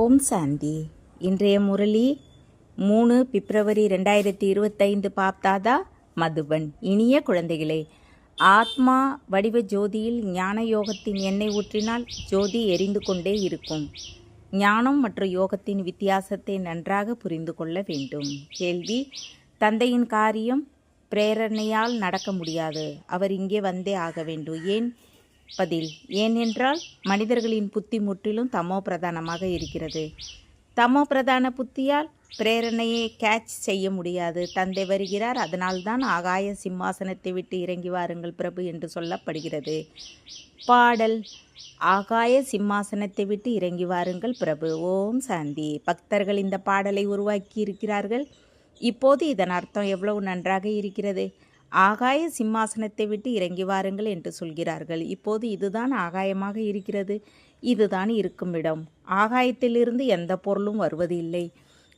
ஓம் சாந்தி. இன்றைய முரளி 3 பிப்ரவரி 2025. பாப்தாதா மதுபன். இனிய குழந்தைகளே, ஆத்மா வடிவ ஜோதியில் ஞான யோகத்தின் எண்ணெய் ஊற்றினால் ஜோதி எரிந்து கொண்டே இருக்கும். ஞானம் மற்றும் யோகத்தின் வித்தியாசத்தை நன்றாக புரிந்து கொள்ள வேண்டும். கேள்வி: தந்தையின் காரியம் பிரேரணையால் நடக்க முடியாது, அவர் இங்கே வந்தே ஆக வேண்டும். ஏன்? பதில்: ஏனென்றால் மனிதர்களின் புத்தி முற்றிலும் தமோ பிரதானமாக இருக்கிறது. தமோ பிரதான புத்தியால் பிரேரணையை கேட்ச் செய்ய முடியாது. தந்தை வருகிறார், அதனால்தான் ஆகாய சிம்மாசனத்தை விட்டு இறங்கி வாருங்கள் பிரபு என்று சொல்லப்படுகிறது. பாடல்: ஆகாய சிம்மாசனத்தை விட்டு இறங்கி வாருங்கள் பிரபு. ஓம் சாந்தி. பக்தர்கள் இந்த பாடலை உருவாக்கி இருக்கிறார்கள். இப்போது இதன் அர்த்தம் எவ்வளவு நன்றாக இருக்கிறது. ஆகாய சிம்மாசனத்தை விட்டு இறங்கி வாருங்கள் என்று சொல்கிறார்கள். இப்போது இதுதான் ஆகாயமாக இருக்கிறது. இதுதான் இருக்கும் இடம். ஆகாயத்திலிருந்து எந்த பொருளும் வருவது இல்லை.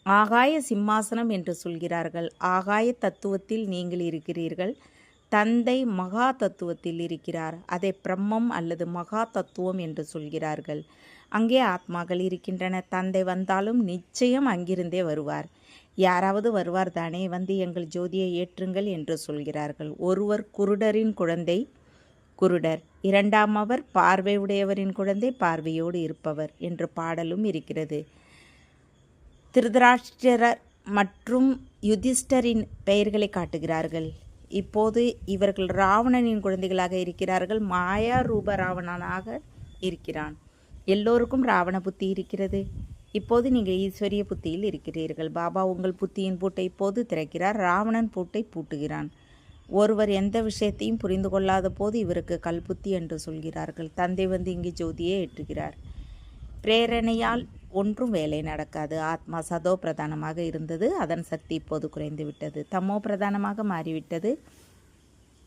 ஆகாய சிம்மாசனம் என்று சொல்கிறார்கள். ஆகாய தத்துவத்தில் நீங்கள் இருக்கிறீர்கள். தந்தை மகா தத்துவத்தில் இருக்கிறார். அதை பிரம்மம் அல்லது மகா தத்துவம் என்று சொல்கிறார்கள். அங்கே ஆத்மாக்கள் இருக்கின்றன. தந்தை வந்தாலும் நிச்சயம் அங்கிருந்தே வருவார். யாராவது வருவார் தானே? வந்து எங்கள் ஜோதியை ஏற்றுங்கள் என்று சொல்கிறார்கள். ஒருவர் குருடரின் குழந்தை குருடர், இரண்டாம் அவர் பார்வை உடையவரின் குழந்தை பார்வையோடு இருப்பவர் என்று பாடலும் இருக்கிறது. திருதராஷ்டிரர் மற்றும் யுதிஷ்டரின் பெயர்களை காட்டுகிறார்கள். இப்போது இவர்கள் ராவணனின் குழந்தைகளாக இருக்கிறார்கள். மாயா ரூப ராவணனாக இருக்கிறான். எல்லோருக்கும் ராவண புத்தி இருக்கிறது. இப்போது நீங்கள் ஈஸ்வரிய புத்தியில் இருக்கிறீர்கள். பாபா உங்கள் புத்தியின் பூட்டை இப்போது திறக்கிறார். ராவணன் பூட்டை பூட்டுகிறான். ஒருவர் எந்த விஷயத்தையும் புரிந்து கொள்ளாத போது இவருக்கு கல்புத்தி என்று சொல்கிறார்கள். தந்தை வந்து இங்கே ஜோதியை ஏற்றுகிறார். பிரேரணையால் ஒன்றும் வேலை நடக்காது. ஆத்மா சதோ பிரதானமாக இருந்தது. அதன் சக்தி இப்போது குறைந்து விட்டது. தமோ பிரதானமாக மாறிவிட்டது.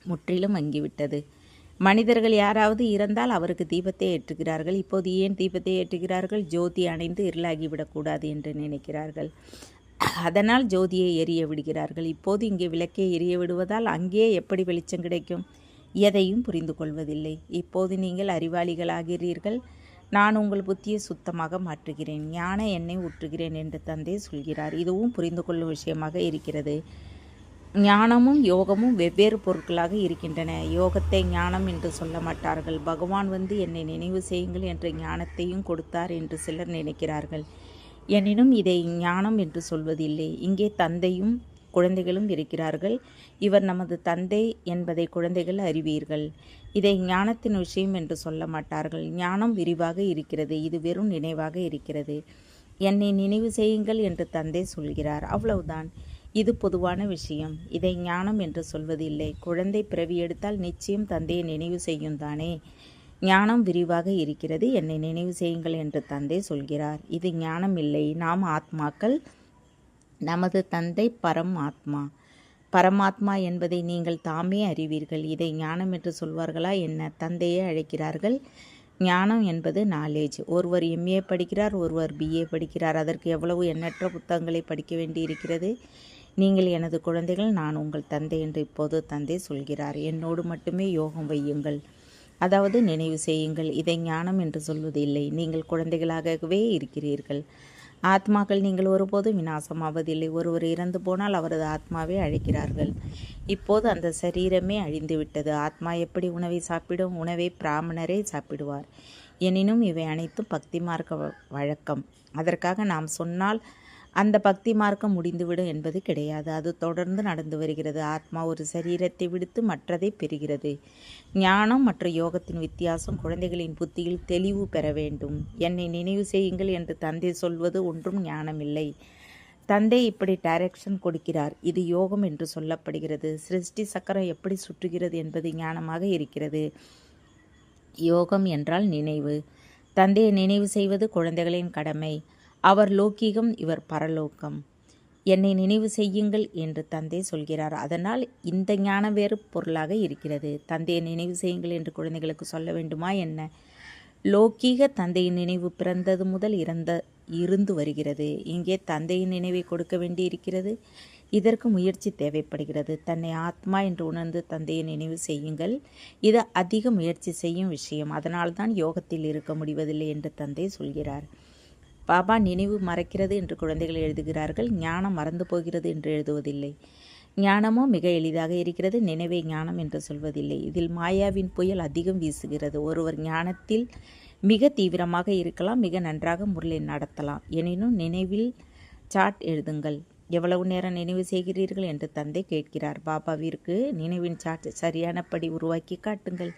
முற்றிலும் மங்கிவிட்டது. மனிதர்கள் யாராவது இறந்தால் அவருக்கு தீபத்தை ஏற்றுகிறார்கள். இப்போது ஏன் தீபத்தை ஏற்றுகிறார்கள்? ஜோதி அணைந்து இருளாகிவிடக்கூடாது என்று நினைக்கிறார்கள். அதனால் ஜோதியை எரிய விடுகிறார்கள். இப்போது இங்கே விளக்கை எரிய விடுவதால் அங்கே எப்படி வெளிச்சம் கிடைக்கும்? எதையும் புரிந்து கொள்வதில்லை. இப்போது நீங்கள் அறிவாளிகளாகிறீர்கள். நான் உங்கள் புத்தியை சுத்தமாக மாற்றுகிறேன், ஞான எண்ணெய் ஊற்றுகிறேன் என்று தந்தை சொல்கிறார். இதுவும் புரிந்து கொள்ளும் விஷயமாக இருக்கிறது. ஞானமும் யோகமும் வெவ்வேறு பொருட்களாக இருக்கின்றன. யோகத்தை ஞானம் என்று சொல்ல மாட்டார்கள். பகவான் வந்து என்னை நினைவு செய்யுங்கள் என்ற ஞானத்தையும் கொடுத்தார் என்று சிலர் நினைக்கிறார்கள். எனினும் இதை ஞானம் என்று சொல்வதில்லை. இங்கே தந்தையும் குழந்தைகளும் இருக்கிறார்கள். இவர் நமது தந்தை என்பதை குழந்தைகள் அறிவீர்கள். இதை ஞானத்தின் விஷயம் என்று சொல்ல மாட்டார்கள். ஞானம் விரிவாக இருக்கிறது. இது வெறும் நினைவாக இருக்கிறது. என்னை நினைவு செய்யுங்கள் என்று தந்தை சொல்கிறார். அவ்வளவுதான். இது பொதுவான விஷயம். இதை ஞானம் என்று சொல்வதில்லை. குழந்தை பிறவி எடுத்தால் நிச்சயம் தந்தையை நினைவு செய்யும் தானே. ஞானம் விரிவாக இருக்கிறது. என்னை நினைவு செய்யுங்கள் என்று தந்தை சொல்கிறார். இது ஞானம் இல்லை. நாம் ஆத்மாக்கள். நமது தந்தை பரமாத்மா. பரமாத்மா என்பதை நீங்கள் தாமே அறிவீர்கள். இதை ஞானம் என்று சொல்வார்களா என்ன? தந்தையை அழைக்கிறார்கள். ஞானம் என்பது நாலேஜ். ஒருவர் MA படிக்கிறார், ஒருவர் BA படிக்கிறார். அதற்கு எவ்வளவு எண்ணற்ற புத்தகங்களை படிக்க வேண்டி இருக்கிறது. நீங்கள் எனது குழந்தைகள், நான் உங்கள் தந்தை என்று இப்போது தந்தை சொல்கிறார். என்னோடு மட்டுமே யோகம் வையுங்கள், அதாவது நினைவு செய்யுங்கள். இதை ஞானம் என்று சொல்வதில்லை. நீங்கள் குழந்தைகளாகவே இருக்கிறீர்கள். ஆத்மாக்கள். நீங்கள் ஒருபோதும் விநாசமாவதில்லை. ஒருவர் இறந்து போனால் அவரது ஆத்மாவை அழைக்கிறார்கள். இப்போது அந்த சரீரமே அழிந்துவிட்டது. ஆத்மா எப்படி உணவை சாப்பிடும்? உணவை பிராமணரே சாப்பிடுவார். எனினும் இவை அனைத்தும் பக்தி மார்க்க வழக்கம். அதற்காக நாம் சொன்னால் அந்த பக்தி மார்க்கம் முடிந்துவிடும் என்பது கிடையாது. அது தொடர்ந்து நடந்து வருகிறது. ஆத்மா ஒரு சரீரத்தை விடுத்து மற்றதை பெறுகிறது. ஞானம் மற்றும் யோகத்தின் வித்தியாசம். குழந்தைகளின் புத்தியில் தெளிவு பெற வேண்டும். என்னை நினைவு செய்யுங்கள் என்று தந்தை சொல்வது ஒன்றும் ஞானமில்லை. தந்தை இப்படி டைரக்ஷன் கொடுக்கிறார். இது யோகம் என்று சொல்லப்படுகிறது. சிருஷ்டி சக்கரம் எப்படி சுற்றுகிறது என்பது ஞானமாக இருக்கிறது. யோகம் என்றால் நினைவு. தந்தையை நினைவு செய்வது குழந்தைகளின் கடமை. அவர் லௌகீகம், இவர் பரலோகம். என்னை நினைவு செய்யுங்கள் என்று தந்தை சொல்கிறார். அதனால் இந்த ஞானம் வேறு பொருளாக இருக்கிறது. தந்தையை நினைவு செய்யுங்கள் என்று குழந்தைகளுக்கு சொல்ல வேண்டுமா என்ன? லௌகீக தந்தையின் நினைவு பிறந்தது முதல் இருந்து வருகிறது. இங்கே தந்தையின் நினைவை கொடுக்க வேண்டி இருக்கிறது. இதற்கு முயற்சி தேவைப்படுகிறது. தன்னை ஆத்மா என்று உணர்ந்து தந்தையை நினைவு செய்யுங்கள். இது அதிக முயற்சி செய்யும் விஷயம். அதனால்தான் யோகத்தில் இருக்க முடிவதில்லை என்று தந்தை சொல்கிறார். பாபா நினைவு மறக்கிறது என்று குழந்தைகள் எழுதுகிறார்கள், ஞானம் மறந்து போகிறது என்று எழுதுவதில்லை. ஞானமோ மிக எளிதாக இருக்கிறது, நினைவை ஞானம் என்று சொல்வதில்லை. இதில் மாயாவின் புயல் அதிகம் வீசுகிறது. ஒருவர் ஞானத்தில் மிக தீவிரமாக இருக்கலாம், மிக நன்றாக முறையில் நடத்தலாம். எனினும் நினைவில் சாட் எழுதுங்கள். எவ்வளவு நேரம் நினைவு செய்கிறீர்கள் என்று தந்தை கேட்கிறார். பாபாவிற்கு நினைவின் சாட் சரியானபடி உருவாக்கி காட்டுங்கள்.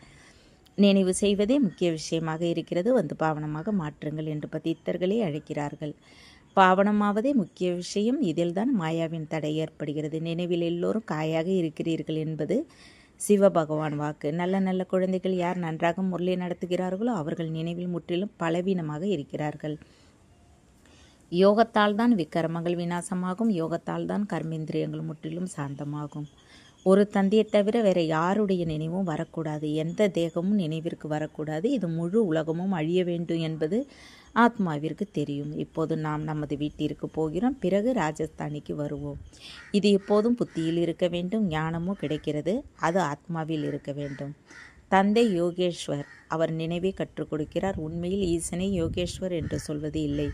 நினைவு செய்வதே முக்கிய விஷயமாக இருக்கிறது, வந்து பாவனமாக மாற்றுங்கள் என்று பதித்தர்களே அழைக்கிறார்கள். பாவனமாவதே முக்கிய விஷயம். இதில்தான் மாயாவின் தடை ஏற்படுகிறது. நினைவில் எல்லோரும் காயாக இருக்கிறீர்கள் என்பது சிவபகவான் வாக்கு. நல்ல நல்ல குழந்தைகள் யார் நன்றாக முறையை நடத்துகிறார்களோ அவர்கள் நினைவில் முற்றிலும் பலவீனமாக இருக்கிறார்கள். யோகத்தால் தான் விக்கிரமங்கள் விநாசமாகும், யோகத்தால் தான் கர்மேந்திரியங்கள் முற்றிலும் சாந்தமாகும். ஒரு தந்தையை தவிர வேற யாருடைய நினைவும் வரக்கூடாது, எந்த தேகமும் நினைவிற்கு வரக்கூடாது. இது முழு உலகமும் அழிய வேண்டும் என்பது ஆத்மாவிற்கு தெரியும். இப்போது நாம் நமது வீட்டிற்கு போகிறோம், பிறகு ராஜஸ்தானிக்கு வருவோம். இது எப்போதும் புத்தியில் இருக்க வேண்டும். ஞானமும் கிடைக்கிறது, அது ஆத்மாவில் இருக்க வேண்டும். தந்தை யோகேஸ்வர், அவர் நினைவை கற்றுக் கொடுக்கிறார். உண்மையில் ஈசனை யோகேஸ்வர் என்று சொல்வது இல்லை.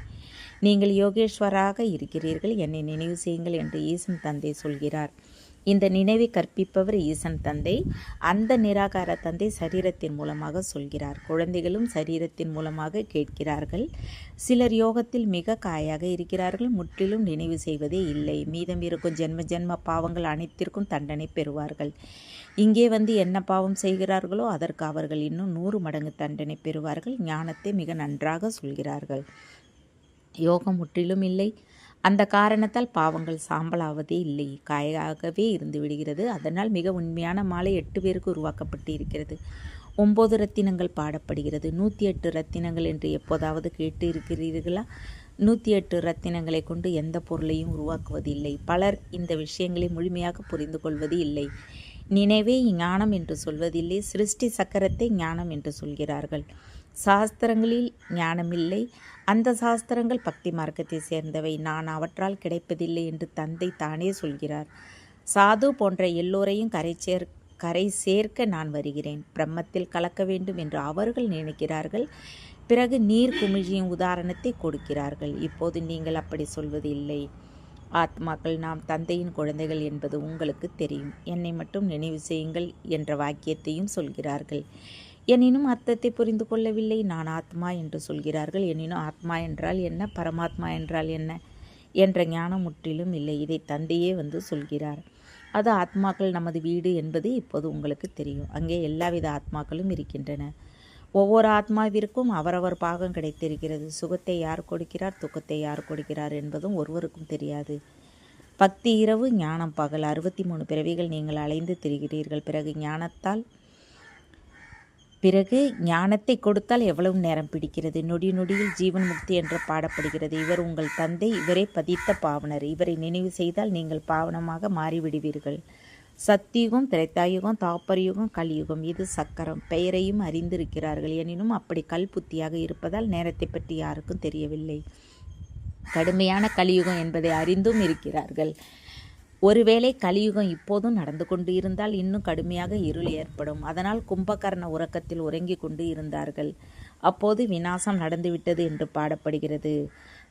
நீங்கள் யோகேஸ்வராக இருக்கிறீர்கள், என்னை நினைவு செய்யுங்கள் என்று ஈசன் தந்தை சொல்கிறார். இந்த நினைவை கற்பிப்பவர் ஈசன் தந்தை. அந்த நிராகார தந்தை சரீரத்தின் மூலமாக சொல்கிறார். குழந்தைகளும் சரீரத்தின் மூலமாக கேட்கிறார்கள். சிலர் யோகத்தில் மிக காயாக இருக்கிறார்கள், முற்றிலும் நினைவு செய்வதே இல்லை. மீதம் இருக்கும் ஜென்ம ஜென்ம பாவங்கள் அனைத்திற்கும் தண்டனை பெறுவார்கள். இங்கே வந்து என்ன பாவம் செய்கிறார்களோ அதற்கு அவர்கள் இன்னும் 100 மடங்கு தண்டனை பெறுவார்கள். ஞானத்தை மிக நன்றாக சொல்கிறார்கள். யோகம் முற்றிலும் இல்லை. அந்த காரணத்தால் பாவங்கள் சாம்பலாவதே இல்லை, காயாகவே இருந்து விடுகிறது. அதனால் மிக உண்மையான மாலை 8 பேருக்கு உருவாக்கப்பட்டு இருக்கிறது. 9 ரத்தினங்கள் பாடப்படுகிறது. 108 ரத்தினங்கள் என்று எப்போதாவது கேட்டு இருக்கிறீர்களா? 108 ரத்தினங்களை கொண்டு எந்த பொருளையும் உருவாக்குவதில்லை. பலர் இந்த விஷயங்களை முழுமையாக புரிந்து கொள்வது இல்லை. நினைவே ஞானம் என்று சொல்வதில்லை, சிருஷ்டி சக்கரத்தை ஞானம் என்று சொல்கிறார்கள். சாஸ்திரங்களில் ஞானமில்லை. அந்த சாஸ்திரங்கள் பக்தி மார்க்கத்தை சேர்ந்தவை, நான் அவற்றால் கிடைப்பதில்லை என்று தந்தை தானே சொல்கிறார். சாது போன்ற எல்லோரையும் கரை சேர்க்க நான் வருகிறேன். பிரம்மத்தில் கலக்க வேண்டும் என்று அவர்கள் நினைக்கிறார்கள். பிறகு நீர் குமிழியின் உதாரணத்தை கொடுக்கிறார்கள். இப்போது நீங்கள் அப்படி சொல்வது இல்லை. ஆத்மாக்கள் நாம் தந்தையின் குழந்தைகள் என்பது உங்களுக்கு தெரியும். என்னை மட்டும் நினைவு செய்யுங்கள் என்ற வாக்கியத்தையும் சொல்கிறார்கள். எனினும் அர்த்தத்தை புரிந்து கொள்ளவில்லை. நான் ஆத்மா என்று சொல்கிறார்கள். எனினும் ஆத்மா என்றால் என்ன, பரமாத்மா என்றால் என்ன என்ற ஞானம் முற்றிலும் இல்லை. இதை தந்தையே வந்து சொல்கிறார். அது ஆத்மாக்கள் நமது வீடு என்பது இப்போது உங்களுக்கு தெரியும். அங்கே எல்லாவித ஆத்மாக்களும் இருக்கின்றன. ஒவ்வொரு ஆத்மாவிற்கும் அவரவர் பாகம் கிடைத்திருக்கிறது. சுகத்தை யார் கொடுக்கிறார், துக்கத்தை யார் கொடுக்கிறார் என்பதும் ஒருவருக்கும் தெரியாது. பக்தி இரவு, ஞானம் பகல். 63 பிறவிகள் நீங்கள் அலைந்து திரிகிறீர்கள். பிறகு ஞானத்தை கொடுத்தால் எவ்வளவு நேரம் பிடிக்கிறது? நொடி நொடியில் ஜீவன் முக்தி என்று பாடப்படுகிறது. இவர் உங்கள் தந்தை, இவரே பதித்த பாவனர். இவரை நினைவு செய்தால் நீங்கள் பாவனமாக மாறிவிடுவீர்கள். சத்தியுகம், திரைத்தாயுகம், தாப்பரயுகம், கலியுகம், இது சக்கரம். பெயரையும் அறிந்திருக்கிறார்கள். எனினும் அப்படி கல் புத்தியாக இருப்பதால் நேரத்தை பற்றி யாருக்கும் தெரியவில்லை. கடுமையான கலியுகம் என்பதை அறிந்தும் இருக்கிறார்கள். ஒருவேளை கலியுகம் இப்போதும் நடந்து கொண்டு இருந்தால் இன்னும் கடுமையாக இருள் ஏற்படும். அதனால் கும்பகர்ண உறக்கத்தில் உறங்கி கொண்டு இருந்தார்கள். அப்போது விநாசம் நடந்துவிட்டது என்று பாடப்படுகிறது.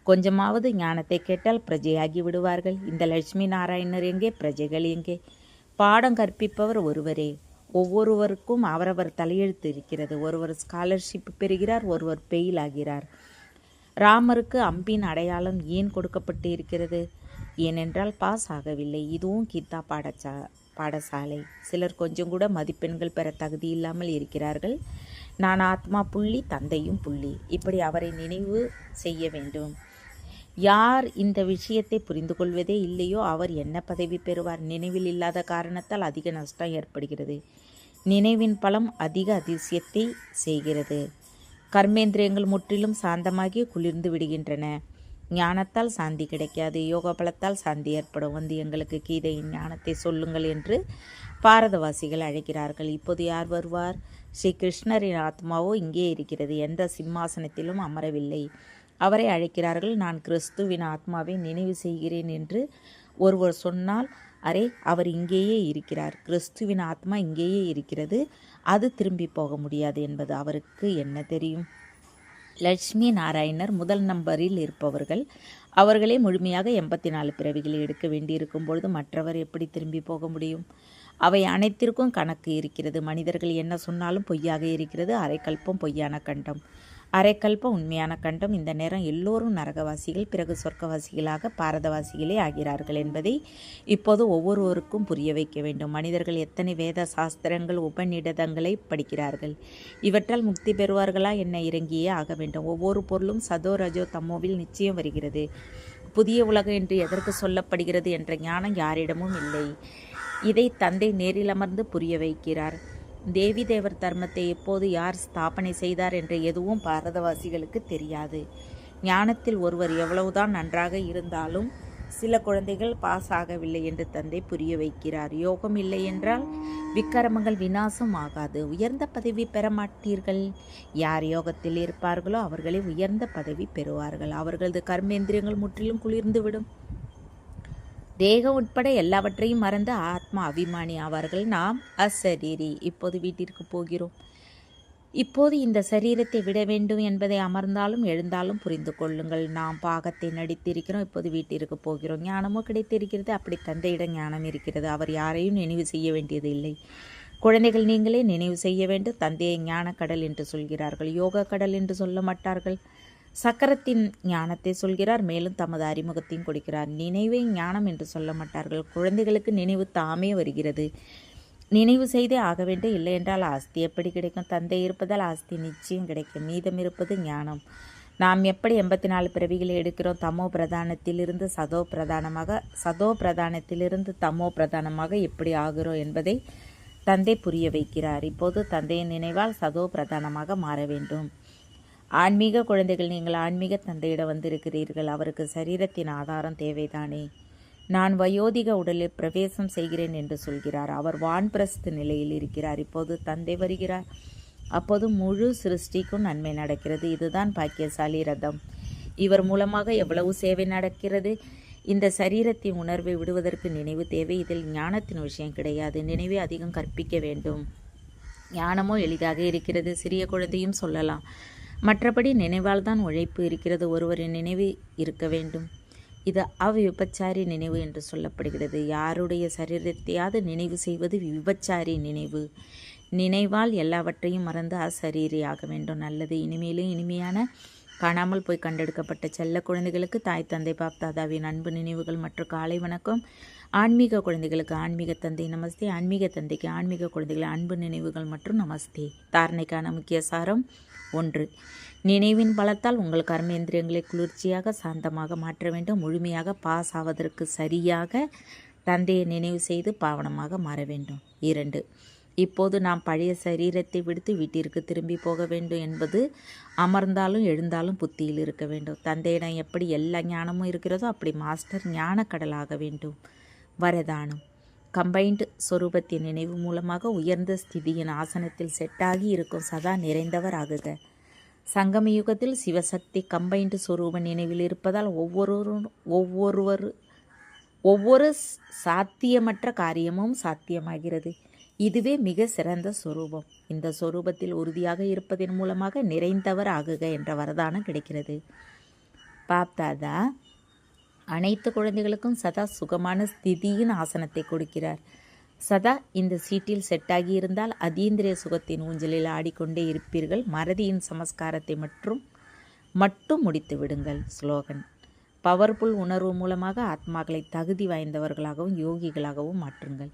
கொஞ்சமாவது ஞானத்தை கேட்டால் பிரஜையாகி விடுவார்கள். இந்த லட்சுமி நாராயணர் எங்கே, பிரஜைகள் எங்கே? பாடம் கற்பிப்பவர் ஒருவரே. ஒவ்வொருவருக்கும் அவரவர் தலையெழுத்து இருக்கிறது. ஒருவர் ஸ்காலர்ஷிப் பெறுகிறார், ஒருவர் பெயில் ஆகிறார். ராமருக்கு அம்பின் அடையாளம் ஏன் கொடுக்கப்பட்டு இருக்கிறது? ஏனென்றால் பாஸ் ஆகவில்லை. இதுவும் கீதா பாடசாலை. சிலர் கொஞ்சம் கூட மதிப்பெண்கள் பெற தகுதி இல்லாமல் இருக்கிறார்கள். நான் ஆத்மா புள்ளி, தந்தையும் புள்ளி. இப்படி அவரை நினைவு செய்ய வேண்டும். யார் இந்த விஷயத்தை புரிந்து கொள்வதே இல்லையோ அவர் என்ன பதவி பெறுவார்? நினைவில் இல்லாத காரணத்தால் அதிக நஷ்டம் ஏற்படுகிறது. நினைவின் பலம் அதிக அதிசயத்தை செய்கிறது. கர்மேந்திரியங்கள் முற்றிலும் சாந்தமாகி குளிர்ந்து விடுகின்றன. ஞானத்தால் சாந்தி கிடைக்காது, யோக பலத்தால் சாந்தி ஏற்படும். வந்து எங்களுக்கு கீதையின் ஞானத்தை சொல்லுங்கள் என்று பாரதவாசிகள் அழைக்கிறார்கள். இப்போது யார் வருவார்? ஸ்ரீ கிருஷ்ணரின் ஆத்மாவோ இங்கே இருக்கிறது, எந்த சிம்மாசனத்திலும் அமரவில்லை. அவரை அழைக்கிறார்கள். நான் கிறிஸ்துவின் ஆத்மாவை நினைவு செய்கிறேன் என்று ஒருவர் சொன்னால், அரே அவர் இங்கேயே இருக்கிறார், கிறிஸ்துவின் ஆத்மா இங்கேயே இருக்கிறது, அது திரும்பி போக முடியாது என்பது அவருக்கு என்ன தெரியும்? லட்சுமி நாராயணர் முதல் நம்பரில் இருப்பவர்கள். அவர்களே முழுமையாக 84 பிறவிகளை எடுக்க வேண்டியிருக்கும் பொழுது மற்றவர் எப்படி திரும்பி போக முடியும்? அவை அனைத்திற்கும் கணக்கு இருக்கிறது. மனிதர்கள் என்ன சொன்னாலும் பொய்யாக இருக்கிறது. அரைக்கல்பம் பொய்யான கண்டம், அரைக்கல்பம் உண்மையான கண்டம். இந்த நேரம் எல்லோரும் நரகவாசிகள், பிறகு சொர்க்கவாசிகளாக பாரதவாசிகளே ஆகிறார்கள் என்பதை இப்போது ஒவ்வொருவருக்கும் புரிய வைக்க வேண்டும். மனிதர்கள் எத்தனை வேத சாஸ்திரங்கள், உபநிடதங்களை படிக்கிறார்கள். இவற்றால் முக்தி பெறுவார்களா என்ன? இறங்கியே ஆக வேண்டும். ஒவ்வொரு பொருளும் சதோ ரஜோ தம்மோவில் நிச்சயம் வருகிறது. புதிய உலகம் என்று எதற்கு சொல்லப்படுகிறது என்ற ஞானம் யாரிடமும் இல்லை. இதை தந்தை நேரில் அமர்ந்து புரிய வைக்கிறார். தேவி தேவர் தர்மத்தை எப்போது யார் ஸ்தாபனை செய்தார் என்ற எதுவும் பாரதவாசிகளுக்கு தெரியாது. ஞானத்தில் ஒருவர் எவ்வளவுதான் நன்றாக இருந்தாலும் சில குழந்தைகள் பாஸ் ஆகவில்லை என்று தந்தை புரிய வைக்கிறார். யோகம் இல்லை என்றால் விக்கிரமங்கள் விநாசம் ஆகாது. உயர்ந்த பதவி பெற மாட்டீர்கள். யார் யோகத்தில் இருப்பார்களோ அவர்களே உயர்ந்த பதவி பெறுவார்கள். அவர்களது கர்மேந்திரியங்கள் முற்றிலும் குளிர்ந்துவிடும். தேகம் உட்பட எல்லாவற்றையும் மறந்து ஆத்மா அபிமானி ஆவார்கள். நாம் அசரீரி. இப்போது வீட்டிற்கு போகிறோம். இப்போது இந்த சரீரத்தை விட வேண்டும் என்பதை அமர்ந்தாலும் எழுந்தாலும் புரிந்து கொள்ளுங்கள். நாம் பாகத்தை நடித்திருக்கிறோம். இப்போது வீட்டிற்கு போகிறோம். ஞானமோ கிடைத்திருக்கிறது. அப்படி தந்தையிடம் ஞானம் இருக்கிறது. அவர் யாரையும் நினைவு செய்ய வேண்டியது இல்லை. குழந்தைகள் நீங்களே நினைவு செய்ய வேண்டும். தந்தையை ஞான கடல் என்று சொல்கிறார்கள். யோக கடல் என்று சொல்ல மாட்டார்கள். சக்கரத்தின் ஞானத்தை சொல்கிறார். மேலும் தமது அறிமுகத்தையும் கொடுக்கிறார். நினைவை ஞானம் என்று சொல்ல மாட்டார்கள். குழந்தைகளுக்கு நினைவு தாமே வருகிறது. நினைவு செய்தே ஆக வேண்டும். இல்லை என்றால் ஆஸ்தி எப்படி கிடைக்கும்? தந்தை இருப்பதால் ஆஸ்தி நிச்சயம் கிடைக்கும். மீதம் இருப்பது ஞானம். நாம் எப்படி 84 பிறவிகளை எடுக்கிறோம்? தமோ பிரதானத்திலிருந்து சதோ பிரதானமாக, சதோ பிரதானத்திலிருந்து தமோ பிரதானமாக எப்படி ஆகிறோம் என்பதை தந்தை புரிய வைக்கிறார். இப்போது தந்தையின் நினைவால் சதோ பிரதானமாக மாற வேண்டும். ஆன்மீக குழந்தைகள், நீங்கள் ஆன்மீக தந்தையிடம் வந்திருக்கிறீர்கள். அவருக்கு சரீரத்தின் ஆதாரம் தேவைதானே? நான் வயோதிக உடலில் பிரவேசம் செய்கிறேன் என்று சொல்கிறார். அவர் வான்பிரஸ்து நிலையில் இருக்கிறார். இப்போது தந்தை வருகிறார். அப்போது முழு சிருஷ்டிக்கும் நன்மை நடக்கிறது. இதுதான் பாக்கியசாலி ரதம். இவர் மூலமாக எவ்வளவு சேவை நடக்கிறது. இந்த சரீரத்தின் உணர்வை விடுவதற்கு நினைவு தேவை. இதில் ஞானத்தின் விஷயம் கிடையாது. நினைவை அதிகம் கற்பிக்க வேண்டும். ஞானமோ எளிதாக இருக்கிறது. சிறிய குழந்தையும் சொல்லலாம். மற்றபடி நினைவால் தான் உழைப்பு இருக்கிறது. ஒருவரின் நினைவு இருக்க வேண்டும். இது அவ்விபச்சாரி நினைவு என்று சொல்லப்படுகிறது. யாருடைய சரீரத்தையாவது நினைவு செய்வது விபச்சாரி நினைவு. நினைவால் எல்லாவற்றையும் மறந்து அசரீரி ஆக வேண்டும். நல்லது. இனிமேலும் இனிமையான காணாமல் போய் கண்டெடுக்கப்பட்ட செல்ல குழந்தைகளுக்கு தாய் தந்தை பாப்தாதாவின் அன்பு நினைவுகள் மற்றும் காலை வணக்கம். ஆன்மீக குழந்தைகளுக்கு ஆன்மீக தந்தை நமஸ்தே. ஆன்மீக தந்தைக்கு ஆன்மீக குழந்தைகள் அன்பு நினைவுகள் மற்றும் நமஸ்தே. தாரணைக்கான முக்கிய சாரம் 1. நினைவின் பலத்தால் உங்கள் கர்மேந்திரியங்களை குளிர்ச்சியாக சாந்தமாக மாற்ற வேண்டும். முழுமையாக பாஸ் ஆவதற்கு சரியாக தந்தையை நினைவு செய்து பாவனமாக மாற வேண்டும். 2. இப்போது நாம் பழைய சரீரத்தை விடுத்து வீட்டிற்கு திரும்பி போக வேண்டும் என்பது அமர்ந்தாலும் எழுந்தாலும் புத்தியில் இருக்க வேண்டும். தந்தையிடம் எப்படி எல்லா ஞானமும் இருக்கிறதோ அப்படி மாஸ்டர் ஞான கடலாக வேண்டும். வரதானம். கம்பைன்டு சொரூபத்தின் நினைவு மூலமாக உயர்ந்த ஸ்திதியின் ஆசனத்தில் செட்டாகி இருக்கும் சதா நிறைந்தவர் ஆகுக. சங்கம யுகத்தில் சிவசக்தி கம்பைன்டு சொரூப நினைவில் இருப்பதால் ஒவ்வொரு சாத்தியமற்ற காரியமும் சாத்தியமாகிறது. இதுவே மிக சிறந்த சொரூபம். இந்த சொரூபத்தில் உறுதியாக இருப்பதன் மூலமாக நிறைந்தவர் ஆகுக என்ற வரதானம் கிடைக்கிறது. பாப்தாதா அனைத்து குழந்தைகளுக்கும் சதா சுகமான ஸ்திதியின் ஆசனத்தை கொடுக்கிறார். சதா இந்த சீட்டில் செட்டாகி இருந்தால் அதீந்திரிய சுகத்தின் ஊஞ்சலில் ஆடிக்கொண்டே இருப்பீர்கள். மறதியின் சமஸ்காரத்தை மட்டும் முடித்து விடுங்கள். ஸ்லோகன். பவர்ஃபுல் உணர்வு மூலமாக ஆத்மாக்களை தகுதி வாய்ந்தவர்களாகவும் யோகிகளாகவும் மாற்றுங்கள்.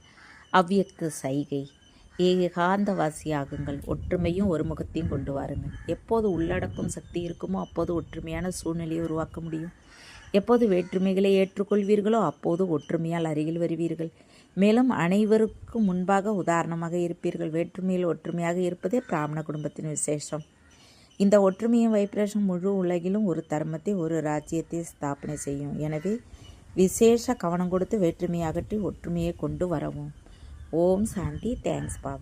அவ்வியக்த சைகை. ஏகாந்தவாசியாகுங்கள். ஒற்றுமையும் ஒருமுகத்தையும் கொண்டு வாருங்கள். எப்போது உள்ளடக்கும் சக்தி இருக்குமோ அப்போது ஒற்றுமையான சூழ்நிலையை உருவாக்க முடியும். எப்போது வேற்றுமைகளை ஏற்றுக்கொள்வீர்களோ அப்போது ஒற்றுமையால் அருகில் வருவீர்கள். மேலும் அனைவருக்கும் முன்பாக உதாரணமாக இருப்பீர்கள். வேற்றுமையில் ஒற்றுமையாக இருப்பதே பிராமண குடும்பத்தின் விசேஷம். இந்த ஒற்றுமையின் வைப்ரேஷன் முழு உலகிலும் ஒரு தர்மத்தை, ஒரு ராஜ்யத்தை ஸ்தாபனை செய்யும். எனவே விசேஷ கவனம் கொடுத்து வேற்றுமையை அகற்றி ஒற்றுமையை கொண்டு வரவும். ஓம் சாந்தி. தேங்க்ஸ் பாபா.